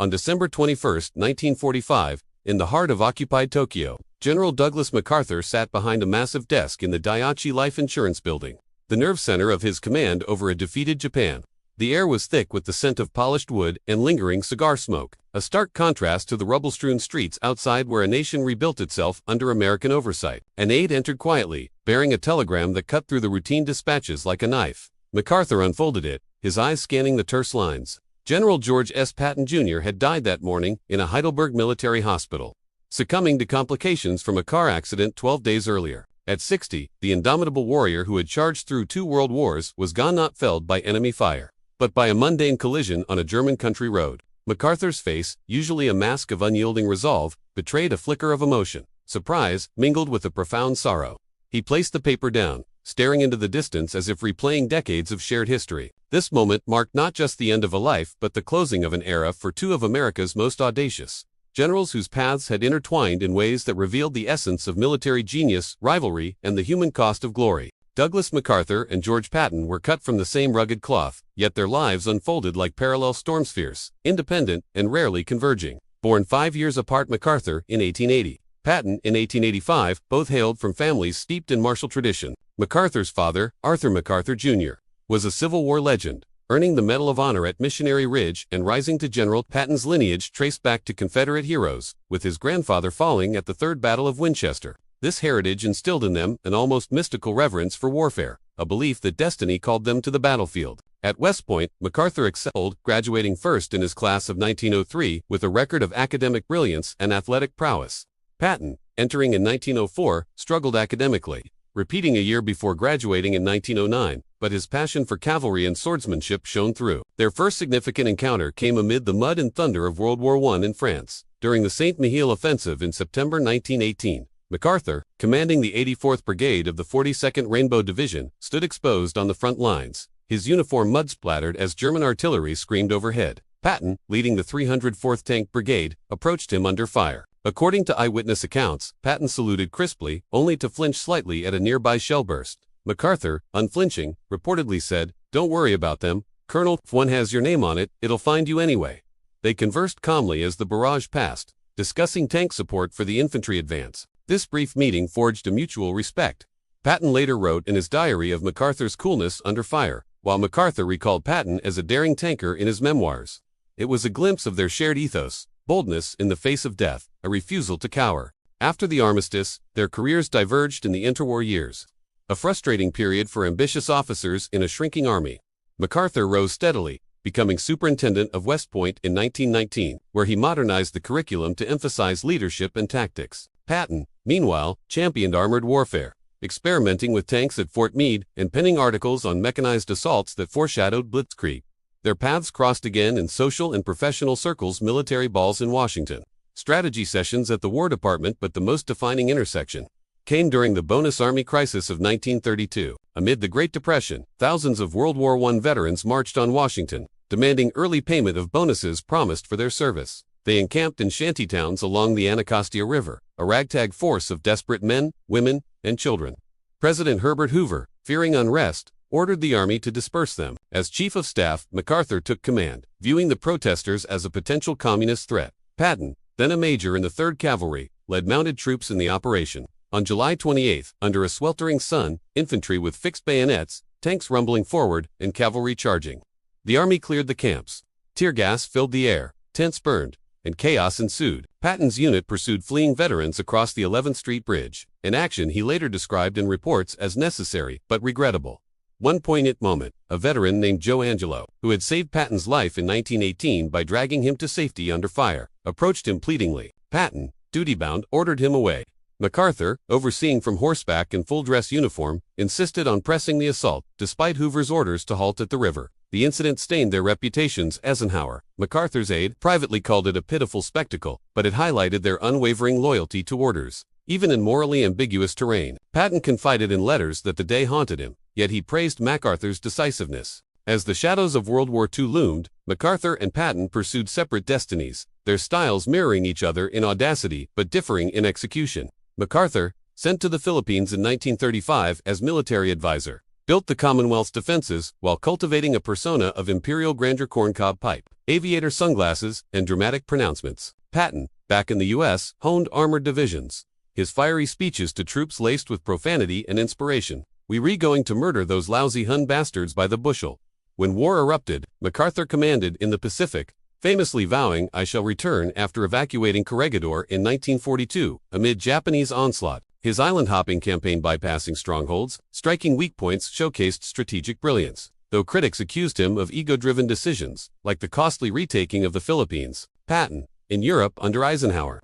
On December 21, 1945, in the heart of occupied Tokyo, General Douglas MacArthur sat behind a massive desk in the Daiichi Life Insurance Building, the nerve center of his command over a defeated Japan. The air was thick with the scent of polished wood and lingering cigar smoke, a stark contrast to the rubble-strewn streets outside where a nation rebuilt itself under American oversight. An aide entered quietly, bearing a telegram that cut through the routine dispatches like a knife. MacArthur unfolded it, his eyes scanning the terse lines. General George S. Patton Jr. had died that morning in a Heidelberg military hospital, succumbing to complications from a car accident 12 days earlier. At 60, the indomitable warrior who had charged through 2 world wars was gone, not felled by enemy fire, but by a mundane collision on a German country road. MacArthur's face, usually a mask of unyielding resolve, betrayed a flicker of emotion, surprise, mingled with a profound sorrow. He placed the paper down, staring into the distance as if replaying decades of shared history. This moment marked not just the end of a life but the closing of an era for 2 of America's most audacious generals whose paths had intertwined in ways that revealed the essence of military genius, rivalry, and the human cost of glory. Douglas MacArthur and George Patton were cut from the same rugged cloth, yet their lives unfolded like parallel storm spheres, independent and rarely converging. Born 5 years apart, MacArthur in 1880, Patton in 1885, both hailed from families steeped in martial tradition. MacArthur's father, Arthur MacArthur Jr., was a Civil War legend, earning the Medal of Honor at Missionary Ridge and rising to general. Patton's lineage traced back to Confederate heroes, with his grandfather falling at the Third Battle of Winchester. This heritage instilled in them an almost mystical reverence for warfare, a belief that destiny called them to the battlefield. At West Point, MacArthur excelled, graduating first in his class of 1903 with a record of academic brilliance and athletic prowess. Patton, entering in 1904, struggled academically, repeating a year before graduating in 1909, but his passion for cavalry and swordsmanship shone through. Their first significant encounter came amid the mud and thunder of World War I in France. During the Saint-Mihiel offensive in September 1918, MacArthur, commanding the 84th Brigade of the 42nd Rainbow Division, stood exposed on the front lines, his uniform mud-splattered as German artillery screamed overhead. Patton, leading the 304th Tank Brigade, approached him under fire. According to eyewitness accounts, Patton saluted crisply, only to flinch slightly at a nearby shell burst. MacArthur, unflinching, reportedly said, "Don't worry about them, Colonel, if one has your name on it, it'll find you anyway." They conversed calmly as the barrage passed, discussing tank support for the infantry advance. This brief meeting forged a mutual respect. Patton later wrote in his diary of MacArthur's coolness under fire, while MacArthur recalled Patton as a daring tanker in his memoirs. It was a glimpse of their shared ethos, boldness in the face of death, a refusal to cower. After the armistice, their careers diverged in the interwar years, a frustrating period for ambitious officers in a shrinking army. MacArthur rose steadily, becoming superintendent of West Point in 1919, where he modernized the curriculum to emphasize leadership and tactics. Patton, meanwhile, championed armored warfare, experimenting with tanks at Fort Meade and penning articles on mechanized assaults that foreshadowed blitzkrieg. Their paths crossed again in social and professional circles, military balls in Washington, strategy sessions at the War Department, but the most defining intersection came during the Bonus Army crisis of 1932. Amid the Great Depression, thousands of World War I veterans marched on Washington, demanding early payment of bonuses promised for their service. They encamped in shantytowns along the Anacostia River, a ragtag force of desperate men, women, and children. President Herbert Hoover, fearing unrest, ordered the army to disperse them. As Chief of Staff, MacArthur took command, viewing the protesters as a potential communist threat. Patton, then a major in the 3rd Cavalry, led mounted troops in the operation. On July 28, under a sweltering sun, infantry with fixed bayonets, tanks rumbling forward, and cavalry charging, the army cleared the camps. Tear gas filled the air, tents burned, and chaos ensued. Patton's unit pursued fleeing veterans across the 11th Street Bridge, an action he later described in reports as necessary but regrettable. One poignant moment, a veteran named Joe Angelo, who had saved Patton's life in 1918 by dragging him to safety under fire, approached him pleadingly. Patton, duty-bound, ordered him away. MacArthur, overseeing from horseback in full-dress uniform, insisted on pressing the assault, despite Hoover's orders to halt at the river. The incident stained their reputations. Eisenhower, MacArthur's aide, privately called it a pitiful spectacle, but it highlighted their unwavering loyalty to orders, even in morally ambiguous terrain. Patton confided in letters that the day haunted him, yet he praised MacArthur's decisiveness. As the shadows of World War II loomed, MacArthur and Patton pursued separate destinies, their styles mirroring each other in audacity but differing in execution. MacArthur, sent to the Philippines in 1935 as military advisor, built the Commonwealth's defenses while cultivating a persona of imperial grandeur, corncob pipe, aviator sunglasses, and dramatic pronouncements. Patton, back in the U.S., honed armored divisions. His fiery speeches to troops laced with profanity and inspiration. "We going to murder those lousy Hun bastards by the bushel." When war erupted, MacArthur commanded in the Pacific, famously vowing, "I shall return," after evacuating Corregidor in 1942, amid Japanese onslaught. His island-hopping campaign bypassing strongholds, striking weak points showcased strategic brilliance, though critics accused him of ego-driven decisions, like the costly retaking of the Philippines. Patton, in Europe under Eisenhower,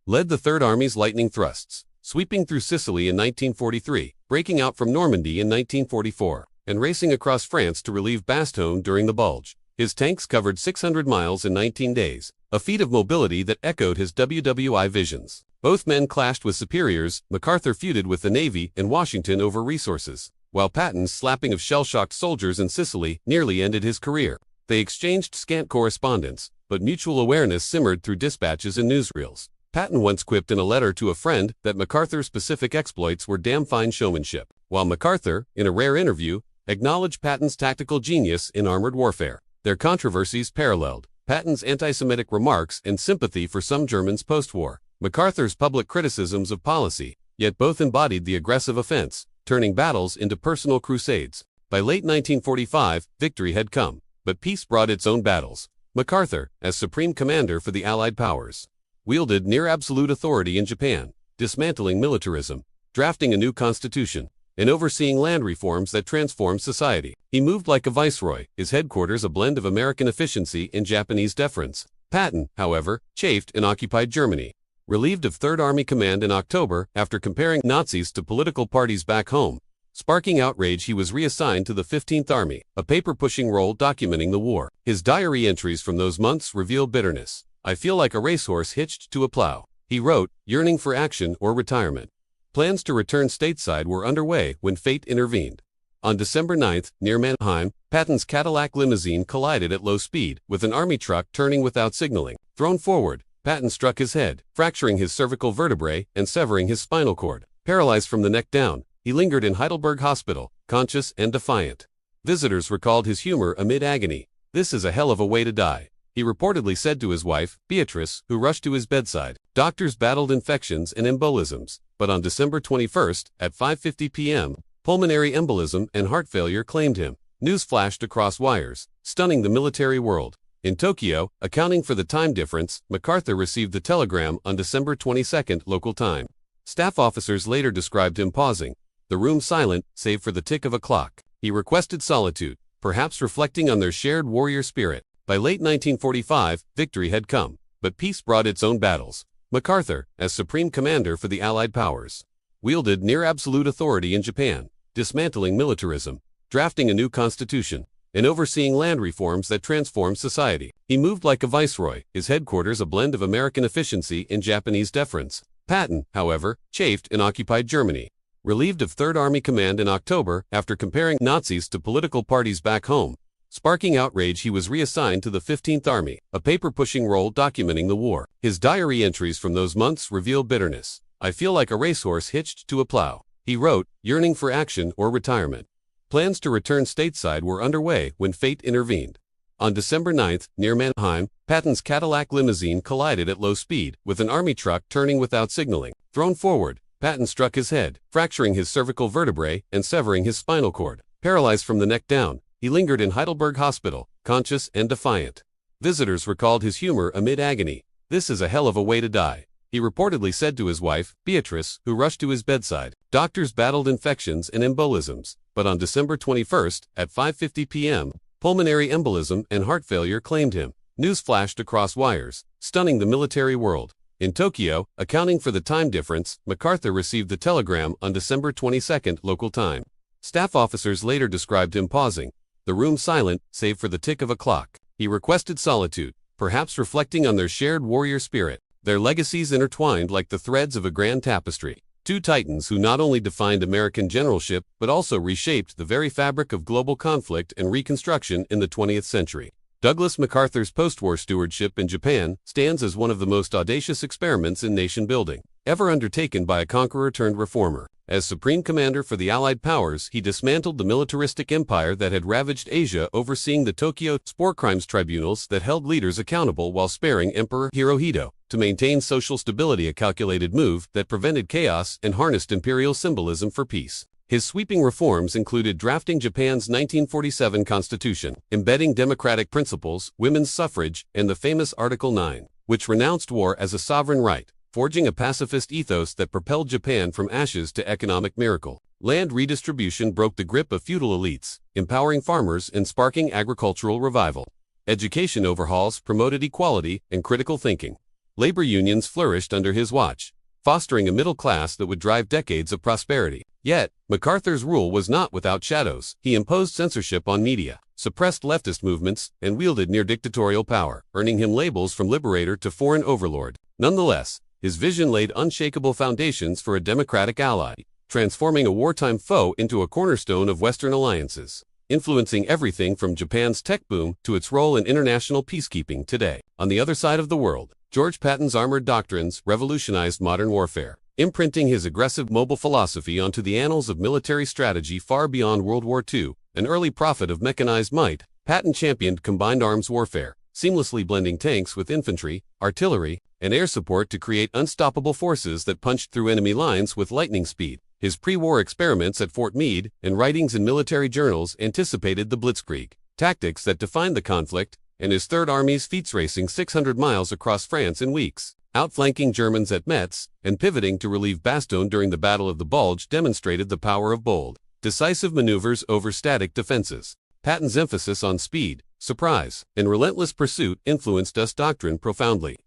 led the Third Army's lightning thrusts, sweeping through Sicily in 1943, breaking out from Normandy in 1944, and racing across France to relieve Bastogne during the Bulge. His tanks covered 600 miles in 19 days, a feat of mobility that echoed his WWI visions. Both men clashed with superiors. MacArthur feuded with the Navy and Washington over resources, while Patton's slapping of shell-shocked soldiers in Sicily nearly ended his career. They exchanged scant correspondence, but mutual awareness simmered through dispatches and newsreels. Patton once quipped in a letter to a friend that MacArthur's Pacific exploits were damn fine showmanship, while MacArthur, in a rare interview, acknowledged Patton's tactical genius in armored warfare. Their controversies paralleled Patton's anti-Semitic remarks and sympathy for some Germans post-war, MacArthur's public criticisms of policy, yet both embodied the aggressive offense, turning battles into personal crusades. By late 1945, victory had come, but peace brought its own battles. MacArthur, as supreme commander for the Allied powers, wielded near-absolute authority in Japan, dismantling militarism, drafting a new constitution, and overseeing land reforms that transformed society. He moved like a viceroy, his headquarters a blend of American efficiency and Japanese deference. Patton, however, chafed in occupied Germany. Relieved of Third Army command in October after comparing Nazis to political parties back home, sparking outrage, he was reassigned to the 15th Army, a paper-pushing role documenting the war. His diary entries from those months reveal bitterness. "I feel like a racehorse hitched to a plow," he wrote, yearning for action or retirement. Plans to return stateside were underway when fate intervened. On December 9th, near Mannheim, Patton's Cadillac limousine collided at low speed with an army truck turning without signaling. Thrown forward, Patton struck his head, fracturing his cervical vertebrae and severing his spinal cord. Paralyzed from the neck down, he lingered in Heidelberg Hospital, conscious and defiant. Visitors recalled his humor amid agony. "This is a hell of a way to die," he reportedly said to his wife, Beatrice, who rushed to his bedside. Doctors battled infections and embolisms, but on December 21st, at 5:50 p.m., pulmonary embolism and heart failure claimed him. News flashed across wires, stunning the military world. In Tokyo, accounting for the time difference, MacArthur received the telegram on December 22nd local time. Staff officers later described him pausing, the room silent save for the tick of a clock. He requested solitude, perhaps reflecting on their shared warrior spirit. By late 1945, victory had come, but peace brought its own battles. MacArthur, as supreme commander for the Allied powers, wielded near-absolute authority in Japan, dismantling militarism, drafting a new constitution, and overseeing land reforms that transformed society. He moved like a viceroy, his headquarters a blend of American efficiency and Japanese deference. Patton, however, chafed in occupied Germany. Relieved of Third Army command in October after comparing Nazis to political parties back home, sparking outrage, he was reassigned to the 15th Army, a paper-pushing role documenting the war. His diary entries from those months reveal bitterness. "I feel like a racehorse hitched to a plow," he wrote, yearning for action or retirement. Plans to return stateside were underway when fate intervened. On December 9th, near Mannheim, Patton's Cadillac limousine collided at low speed with an army truck turning without signaling. Thrown forward, Patton struck his head, fracturing his cervical vertebrae and severing his spinal cord. Paralyzed from the neck down, he lingered in Heidelberg Hospital, conscious and defiant. Visitors recalled his humor amid agony. "This is a hell of a way to die," he reportedly said to his wife, Beatrice, who rushed to his bedside. Doctors battled infections and embolisms, but on December 21st, at 5:50 p.m., pulmonary embolism and heart failure claimed him. News flashed across wires, stunning the military world. In Tokyo, accounting for the time difference, MacArthur received the telegram on December 22nd local time. Staff officers later described him pausing, the room silent save for the tick of a clock. He requested solitude, perhaps reflecting on their shared warrior spirit. Their legacies intertwined like the threads of a grand tapestry. Two titans who not only defined American generalship but also reshaped the very fabric of global conflict and reconstruction in the 20th century. Douglas MacArthur's post-war stewardship in Japan stands as one of the most audacious experiments in nation-building. ever undertaken by a conqueror turned reformer. As supreme commander for the Allied powers, he dismantled the militaristic empire that had ravaged Asia, overseeing the Tokyo sport crimes tribunals that held leaders accountable while sparing Emperor Hirohito. To maintain social stability, a calculated move that prevented chaos and harnessed imperial symbolism for peace. His sweeping reforms included drafting Japan's 1947 constitution, embedding democratic principles, women's suffrage, and the famous Article 9, which renounced war as a sovereign right, forging a pacifist ethos that propelled Japan from ashes to economic miracle. Land redistribution broke the grip of feudal elites, empowering farmers and sparking agricultural revival. Education overhauls promoted equality and critical thinking. Labor unions flourished under his watch, fostering a middle class that would drive decades of prosperity. Yet, MacArthur's rule was not without shadows. He imposed censorship on media, suppressed leftist movements, and wielded near-dictatorial power, earning him labels from liberator to foreign overlord. Nonetheless, his vision laid unshakable foundations for a democratic ally, transforming a wartime foe into a cornerstone of Western alliances, influencing everything from Japan's tech boom to its role in international peacekeeping today. On the other side of the world, George Patton's armored doctrines revolutionized modern warfare, imprinting his aggressive mobile philosophy onto the annals of military strategy far beyond World War II. An early prophet of mechanized might, Patton championed combined arms warfare, seamlessly blending tanks with infantry, artillery, and air support to create unstoppable forces that punched through enemy lines with lightning speed. His pre-war experiments at Fort Meade and writings in military journals anticipated the Blitzkrieg, tactics that defined the conflict, and his Third Army's feats racing 600 miles across France in weeks, outflanking Germans at Metz, and pivoting to relieve Bastogne during the Battle of the Bulge demonstrated the power of bold, decisive maneuvers over static defenses. Patton's emphasis on speed, surprise, and relentless pursuit influenced US doctrine profoundly,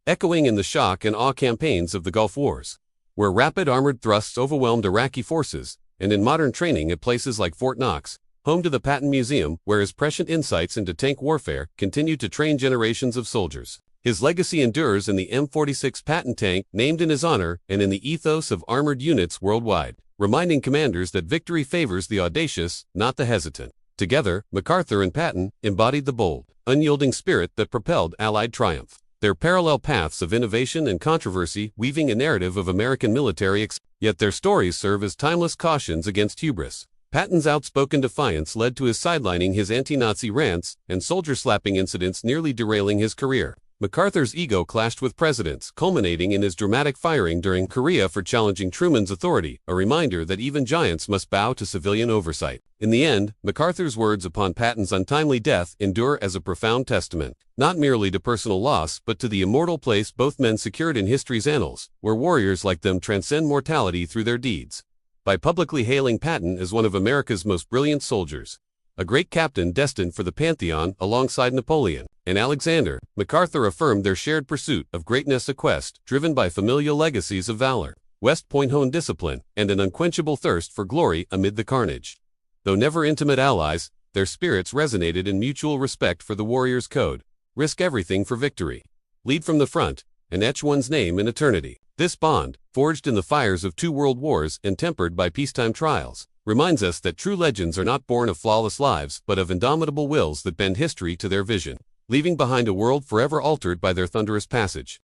echoing in the shock and awe campaigns of the Gulf Wars, where rapid armored thrusts overwhelmed Iraqi forces, and in modern training at places like Fort Knox, home to the Patton Museum, where his prescient insights into tank warfare continued to train generations of soldiers. His legacy endures in the M46 Patton tank, named in his honor, and in the ethos of armored units worldwide, reminding commanders that victory favors the audacious, not the hesitant. Together, MacArthur and Patton embodied the bold, unyielding spirit that propelled Allied triumph. Their parallel paths of innovation and controversy weaving a narrative of American military yet their stories serve as timeless cautions against hubris. Patton's outspoken defiance led to his sidelining his anti-Nazi rants and soldier-slapping incidents nearly derailing his career. MacArthur's ego clashed with presidents, culminating in his dramatic firing during Korea for challenging Truman's authority, a reminder that even giants must bow to civilian oversight. In the end, MacArthur's words upon Patton's untimely death endure as a profound testament, not merely to personal loss but to the immortal place both men secured in history's annals, where warriors like them transcend mortality through their deeds. By publicly hailing Patton as one of America's most brilliant soldiers, a great captain destined for the Pantheon alongside Napoleon and Alexander, MacArthur affirmed their shared pursuit of greatness, a quest driven by familial legacies of valor, West Point-honed discipline, and an unquenchable thirst for glory amid the carnage. Though never intimate allies, their spirits resonated in mutual respect for the warrior's code: risk everything for victory, lead from the front, and etch one's name in eternity. This bond, forged in the fires of 2 world wars and tempered by peacetime trials, reminds us that true legends are not born of flawless lives but of indomitable wills that bend history to their vision, leaving behind a world forever altered by their thunderous passage.